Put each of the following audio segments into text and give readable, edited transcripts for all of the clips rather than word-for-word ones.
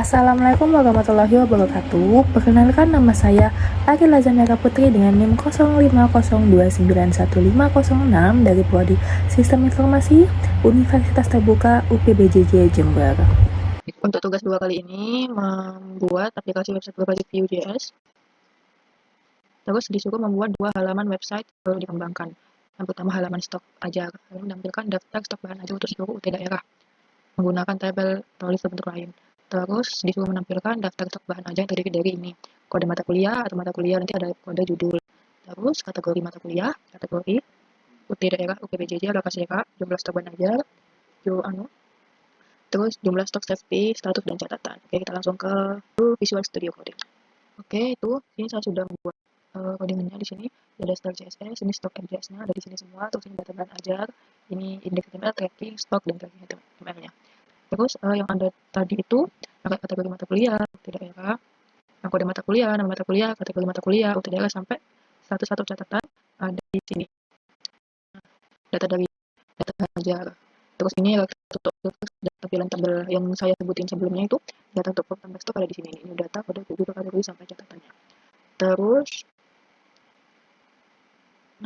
Assalamualaikum warahmatullahi wabarakatuh. Perkenalkan, nama saya Arila Zamira Putri dengan NIM 0502915006 dari Prodi Sistem Informasi Universitas Terbuka UPBJJ Jember. Untuk tugas 2 kali ini membuat aplikasi website berbasis Vue.js. Terus disuruh membuat 2 halaman website baru dikembangkan. Yang pertama halaman stok ajar, lalu menampilkan daftar stok bahan ajar untuk seluruh UT daerah menggunakan tabel atau list berbentuk lain. Terus disuruh menampilkan daftar stok bahan ajar yang terdiri dari ini, kode mata kuliah atau mata kuliah, nanti ada kode judul. Terus kategori mata kuliah, kategori UT daerah, UPBJJ, lokasi daerah, jumlah stok bahan ajar, terus jumlah stok safety, status, dan catatan. Oke, kita langsung ke Visual Studio Code. Oke, itu ini saya sudah membuat codingannya di sini. Ada start CSS, ini stok MJS-nya ada di sini semua. Terus ini data bahan ajar, ini indeks HTML, tracking, stok, dan tracking HTML-nya. Terus yang ada tadi itu pakai kategori mata kuliah, tidak daerah, kode mata kuliah, nama mata kuliah, kategori mata kuliah, UT daerah, sampai satu catatan ada di sini. Data dari data bahan ajar. Terus ini untuk tampilan tabel yang saya sebutin sebelumnya itu data untuk tambah stok ada di sini. Ini data pada judul kategori sampai catatannya. Terus,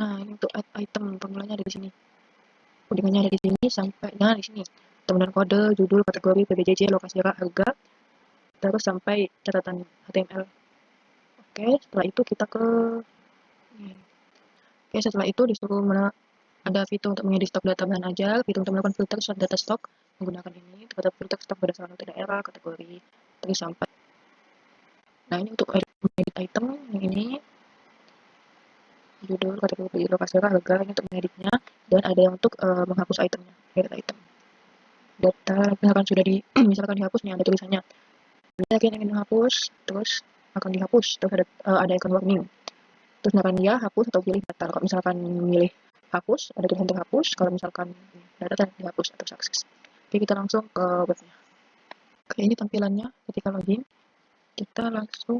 nah ini untuk add item formulanya ada di sini. Codingannya ada di sini sampai di sini. Kemudian kode, judul, kategori, PBJJ, lokasi harga, terus sampai catatan HTML. Oke, setelah itu kita ke ini. Oke, setelah itu disuruh ada fitur untuk mengedit stok data bahan ajar, fitur untuk melakukan filter sort data stok menggunakan ini, terhadap filter stok berdasarkan daerah, kategori, terus sampai. Nah, ini untuk edit item yang ini, judul, kategori, lokasi harga, ini untuk mengeditnya, dan ada yang untuk menghapus itemnya, edit item. Data misalkan sudah misalkan dihapus nih, ada tulisannya. Bila kalian ingin menghapus, terus akan dihapus, terus ada icon warning. Terus misalkan dia hapus atau pilih data. Kalau misalkan memilih hapus, ada tulisan terhapus. Kalau misalkan data dihapus atau sukses. Oke, kita langsung ke webnya. Oke, ini tampilannya ketika login. Kita langsung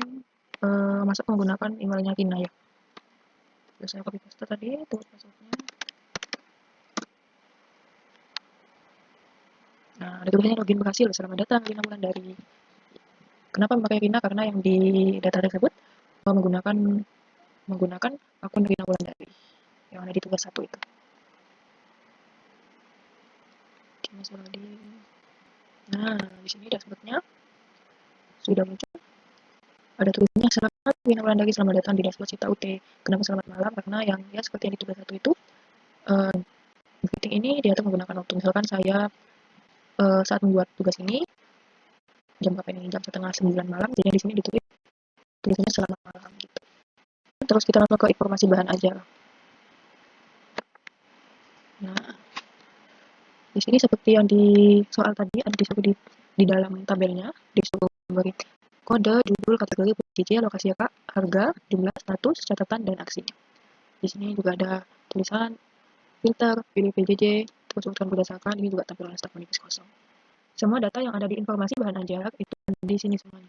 masuk menggunakan emailnya Kina ya. Terus saya copy paste tadi, terus passwordnya. Nah, ada tulisannya login berhasil. Selamat datang Kina Wulandari. Kenapa memakai Kina? Karena yang di data tersebut menggunakan akun Kina Wulandari yang ada di tugas 1 itu. Nah, di sini dashboardnya sudah muncul. Ada tulisannya selamat Wina Wulandari, selamat datang di dashboard Cita UT. Kenapa selamat malam? Karena yang ya seperti yang di tugas 1 itu meeting ini diatur menggunakan waktu. Misalkan saya saat membuat tugas ini jam berapa ini? Jam setengah 9 malam. Jadi di sini ditulis tulisannya selamat malam gitu. Terus kita langsung ke informasi bahan ajar. Nah, di sini seperti yang di soal tadi ada disuruh di dalam tabelnya disuruh memberi kode, judul, kategori, PJJ, lokasi harga, jumlah, status, catatan, dan aksi. Di sini juga ada tulisan filter, pilih PJJ, terus urutan berdasarkan, ini juga tampilan stok manifest kosong. Semua data yang ada di informasi bahan ajar itu di sini semuanya.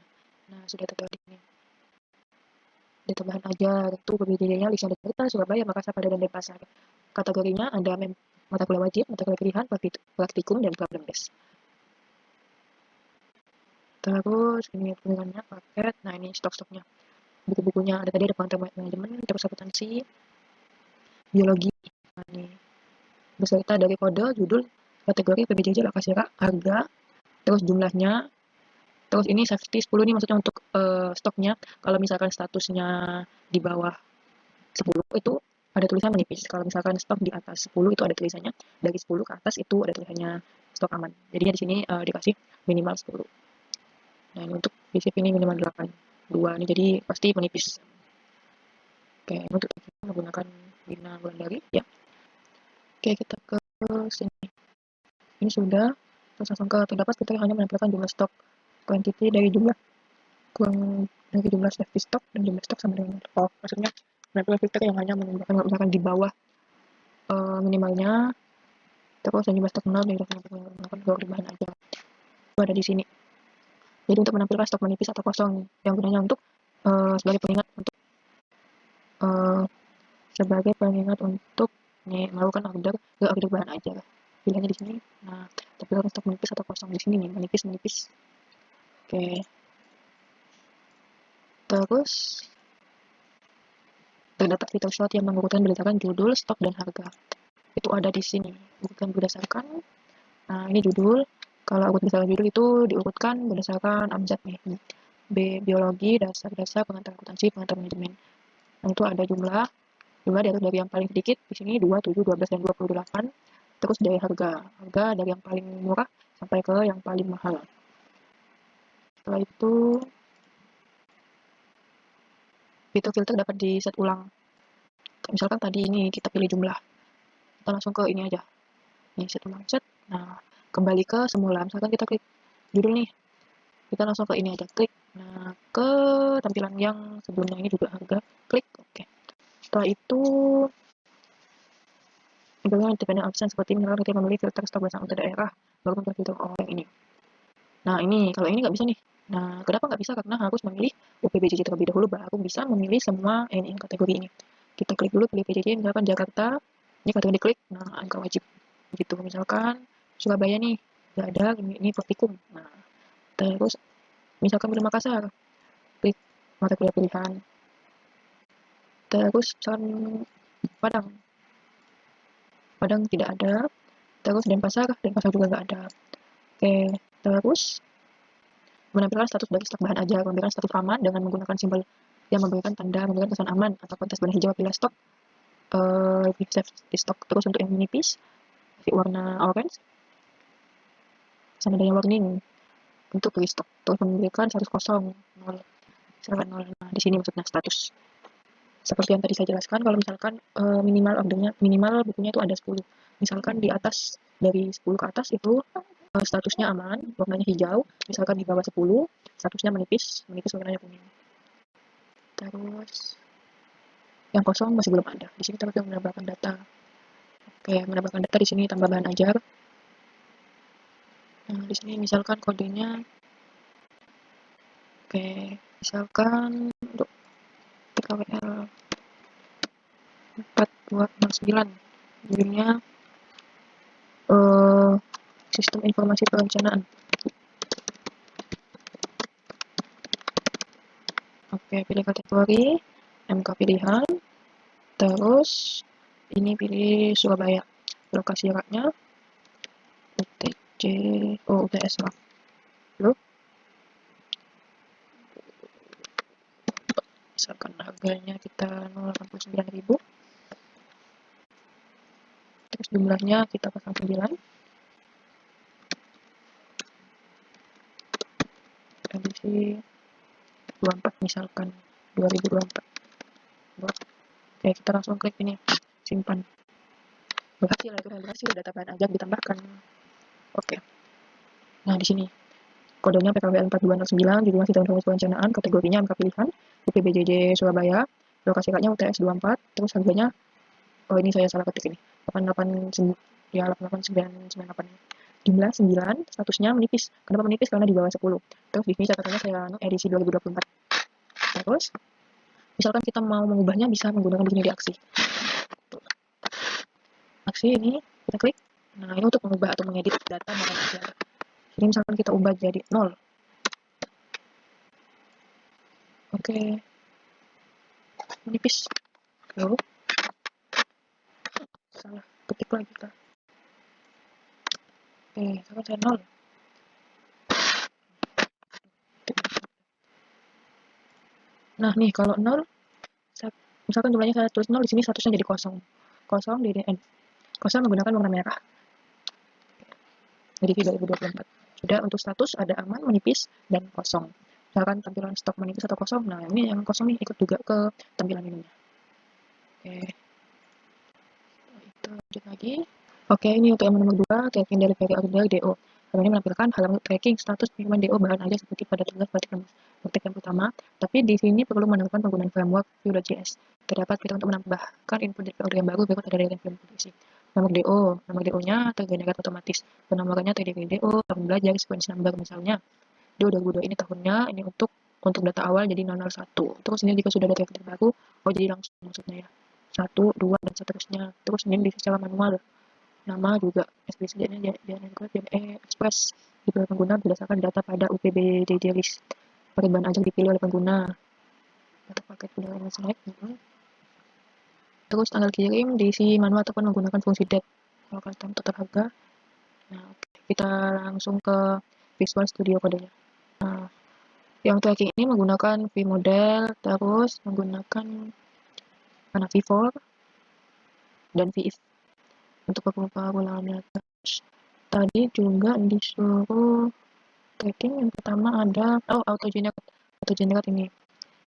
Nah, sudah tertera di sini. Data bahan ajar itu PBJ-nya Lisha Jakarta, Surabaya, Makassar, Padang, dan Denpasar. Kategorinya ada mata kuliah wajib, mata kuliah pilihan, praktikum, dan problem based. Terus ini penggunanya paket. Nah, ini stok-stoknya. Buku-bukunya ada tadi, ada pengantar manajemen, terus akuntansi, biologi. Nah, ini beserta dari kode, judul, kategori, PBJJ, lokasi harga, terus jumlahnya. Terus ini safety 10 ini maksudnya untuk stoknya. Kalau misalkan statusnya di bawah 10 itu ada tulisan menipis. Kalau misalkan stok di atas 10 itu ada tulisannya dari 10 ke atas itu ada tulisannya stok aman. Jadinya di sini dikasih minimal 10. Nah, ini untuk BCP ini minimal 8. 2 ini jadi pasti menipis. Oke, untuk menggunakan Bina Wulandari ya. Oke, kita ke sini. Ini sudah. Terus langsung ke terdapat kita hanya menampilkan jumlah stok quantity dari jumlah safety stok dan jumlah stok sama dengan maksudnya menampilkan filter yang hanya menambahkan misalkan di bawah minimalnya, terus yang jumlah stok 0 dan menggunakan keluar bahan aja itu ada di sini. Jadi untuk menampilkan stok menipis atau kosong yang gunanya untuk sebagai pengingat untuk melakukan order bahan aja. Pilihannya di sini. Nah, tampilkan stok menipis atau kosong di sini nih, menipis. Oke. Terus terdapat fitur slot yang mengurutkan berdasarkan judul, stok, dan harga. Itu ada di sini. Bukan berdasarkan, nah ini judul. Kalau urut berdasarkan judul itu diurutkan berdasarkan abjad nih. B. Biologi, dasar-dasar, pengantar akuntansi, pengantar manajemen. Nah itu ada jumlah diatur dari yang paling sedikit, di sini 2, 7, 12, dan 28. Terus dari harga dari yang paling murah sampai ke yang paling mahal. Setelah itu, fitur filter dapat di set ulang. Misalkan tadi ini kita pilih jumlah, kita langsung ke ini aja. Nih, set ulang, set. Nah, kembali ke semula. Misalkan kita klik judul nih, kita langsung ke ini aja, klik. Nah, ke tampilan yang sebelumnya ini juga harga, klik, oke. Setelah itu, Filternya independent option seperti misalkan ketika memilih filter stok berdasarkan untuk daerah, baru muncul filter yang ini. Nah ini, kalau ini nggak bisa nih. Nah kenapa nggak bisa? Karena harus memilih UPBJJ terlebih dahulu, baru bisa memilih semua ini kategori ini. Kita klik dulu pilih PJJ, misalkan Jakarta, ini kategori diklik, nah angka wajib. Gitu, misalkan Surabaya nih, nggak ada, ini Praktikum. Nah, terus misalkan pilih Makassar, klik mata kuliah pilihan. Terus misalkan Padang, Padang tidak ada. Terus Denpasar juga nggak ada. Oke, terus menampilkan status dari stok bahan ajar, memberikan status aman dengan menggunakan simbol yang memberikan tanda memberikan pesan aman atau kontes warna hijau apabila stok di stok. Terus untuk yang menipis warna orange sama dengan warning untuk restock. Terus memberikan status kosong 0, misalkan 0. Nah, di sini maksudnya status. Seperti yang tadi saya jelaskan, kalau misalkan minimal bukunya itu ada 10. Misalkan di atas dari 10 ke atas itu statusnya aman, warnanya hijau. Misalkan di bawah 10, statusnya menipis warnanya kuning. Terus yang kosong masih belum ada. Di sini terus yang menambahkan data. Oke, menambahkan data di sini tambah bahan ajar. Nah, di sini misalkan kodenya, oke, misalkan untuk PKWL 4209, judulnya sistem informasi perencanaan. Oke, pilih kategori, MK pilihan, terus ini pilih Surabaya. Lokasi raknya UTS lah. Lalu, misalkan harganya kita 0,89.000. Terus jumlahnya kita pasang 9. Edisi 24 misalkan 2024. Oke, kita langsung klik ini, simpan. Berhasil, data bahan ajar ditambahkan. Oke. Nah, di sini kodenya PKWL 4209, judulnya sistem informasi perencanaan, kategorinya MK pilihan, UPBJJ Surabaya, lokasi raknya UTS 24, terus harganya, ini saya salah ketik ini, 88998. Jumlah 9, statusnya menipis. Kenapa menipis? Karena di bawah 10. Terus di sini catatannya saya edisi 2024. Terus, misalkan kita mau mengubahnya bisa menggunakan di sini di aksi. Aksi ini kita klik. Nah, ini untuk mengubah atau mengedit data bahan ajar. Jadi misalkan kita ubah jadi 0. Oke. Menipis. Lalu salah ketik lagi kita. Oke, misalkan saya 0. Nah, nih kalau 0, misalkan jumlahnya saya tulis 0, di sini statusnya jadi kosong. Kosong di DN. Kosong menggunakan warna merah. Jadi 2024. Sudah untuk status ada aman, menipis, dan kosong. Misalkan tampilan stok menipis atau kosong, nah ini yang kosong nih ikut juga ke tampilan ininya. Oke. Itu lanjut lagi. Oke, ini untuk yang nomor 2, tracking dari variabel DO. Ini menampilkan halaman tracking status pengiriman DO bahan ajar seperti pada tugas praktik yang pertama, tapi di sini perlu menemukan penggunaan framework Vue.js. Terdapat fitur untuk menambahkan input dari order yang baru berikut ada dari film produksi. Nomor DO-nya tergenerate otomatis. Penomorannya terdiri dari DO, tahun belajar, sequence number misalnya. DO 2002 ini tahunnya, ini untuk data awal jadi 001. Terus ini jika sudah ada tracking baru, jadi langsung maksudnya ya. 1, 2, dan seterusnya. Terus ini secara manual. Nama juga ekspresi dia express. dipilih pengguna berdasarkan data pada UPBJJ list. Paket bahan ajar dipilih oleh pengguna. Atau paket penilaian select. Terus tanggal kirim diisi manual ataupun menggunakan fungsi date. Kalau custom tetap harga. Nah, kita langsung ke Visual Studio Code-nya. Nah, yang tracking ini menggunakan vModel, terus menggunakan V4 dan VIF untuk pengulangannya. Terus tadi juga disuruh tracking yang pertama ada auto generate ini.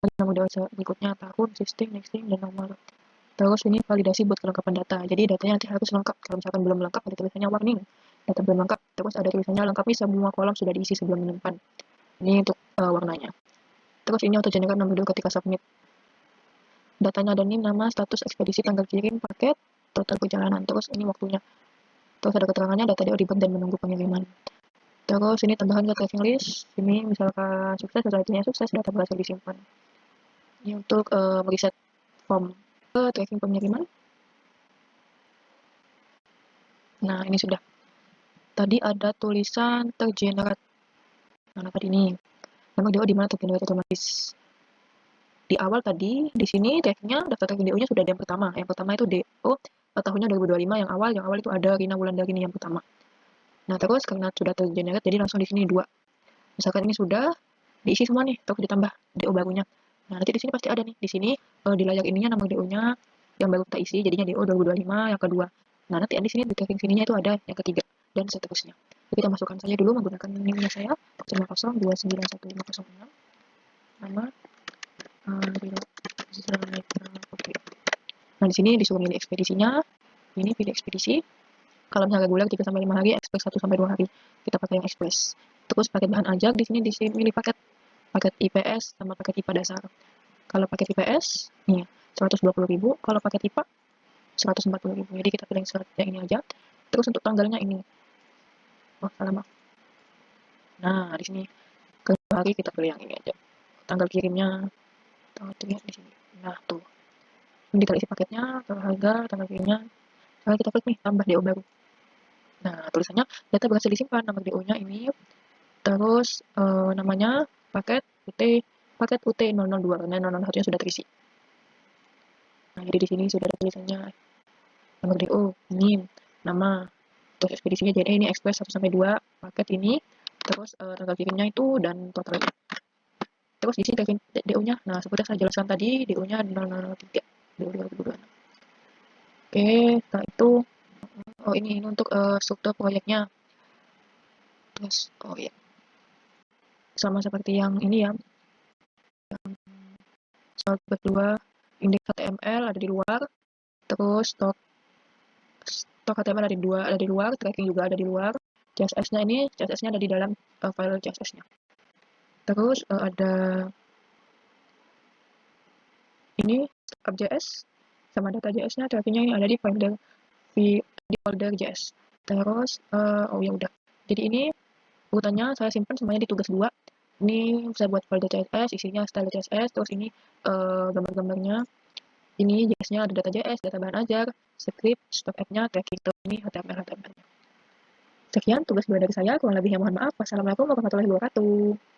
Ada model berikutnya tahun, sistem, nexting, dan nomor. Terus ini validasi buat kelengkapan data. Jadi datanya nanti harus lengkap. Kalau misalkan belum lengkap ada tulisannya warning, data belum lengkap. Terus ada tulisannya lengkapi semua kolom sudah diisi sebelum menyimpan. Ini untuk warnanya. Terus ini auto generate nomor dulu ketika submit. Datanya ada ini nama, status ekspedisi, tanggal kirim, paket, total perjalanan. Terus ini waktunya. Terus ada keterangannya data delivered dan menunggu pengiriman. Terus ini tambahan ke tracking list. Ini misalkan sukses, setelah sukses, data berhasil disimpan. Ini untuk mereset form ke tracking pengiriman. Nah, ini sudah. Tadi ada tulisan tergenerate. Nah, tadi ini. Nama DO di mana tergenerate otomatis. Di awal tadi, di sini trackingnya, daftar tracking DO-nya sudah ada yang pertama. Yang pertama itu DO tahunnya 2025 yang awal itu ada Rina Wulandari ini yang pertama. Nah, terus karena sudah tergenerate, jadi langsung di sini 2. Misalkan ini sudah diisi semua nih, terus ditambah DO barunya. Nah, nanti di sini pasti ada nih. Di sini di layar ininya nama DO-nya yang baru kita isi, jadinya DO 2025 yang kedua. Nah, nanti di sini di tracking sininya itu ada yang ketiga dan seterusnya. Jadi kita masukkan saja dulu menggunakan NIM-nya saya 50291506. Nama oke. Nah, di sini disuruh milih ekspedisinya. Ini pilih ekspedisi. Kalau misalnya reguler 3 sampai 5 hari, ekspres 1 sampai 2 hari. Kita pakai yang ekspres. Terus paket bahan ajar di sini milih paket IPS sama paket IPA dasar. Kalau paket IPS, nih 120.000. Kalau paket IPA 140.000. Jadi kita pilih yang ini aja. Terus untuk tanggalnya ini. Oh, salah maaf. Nah, di sini ke hari kita pilih yang ini aja. Tanggal kirimnya tanggal di sini. Nah, tuh. Ini kita isi paketnya, tanggal harga, tanggal kirimnya. Sekarang kita klik nih, tambah DO baru. Nah, tulisannya data berhasil disimpan, nomor DO-nya ini. Terus namanya paket UT 002 karena 001-nya sudah terisi. Nah, jadi di sini sudah ada tulisannya nomor DO, NIM, nama, terus ekspedisinya JNE ini ekspres 1 sampai 2, paket ini, terus tanggal kirimnya itu dan totalnya. Terus di sini DO-nya. Nah, seperti saya jelaskan tadi, DO-nya 003, DO 2022. Oke, setelah itu ini untuk struktur proyeknya. Terus ya. Sama seperti yang ini ya. Soal kedua, indeks HTML ada di luar, terus stok HTML ada di luar, tracking juga ada di luar. CSS-nya ada di dalam file CSS-nya. Terus ada ini JS sama data JS-nya, trackingnya ini ada di folder JS. Terus ya udah. Jadi ini urutannya saya simpan semuanya di tugas 2. Ini saya buat folder CSS, isinya style CSS, terus ini gambar-gambarnya. Ini JS-nya ada data JS, data bahan ajar, script, stock app-nya, tracking, ini HTML-nya. Sekian tugas 2 dari saya, kurang lebihnya mohon maaf. Wassalamualaikum warahmatullahi wabarakatuh.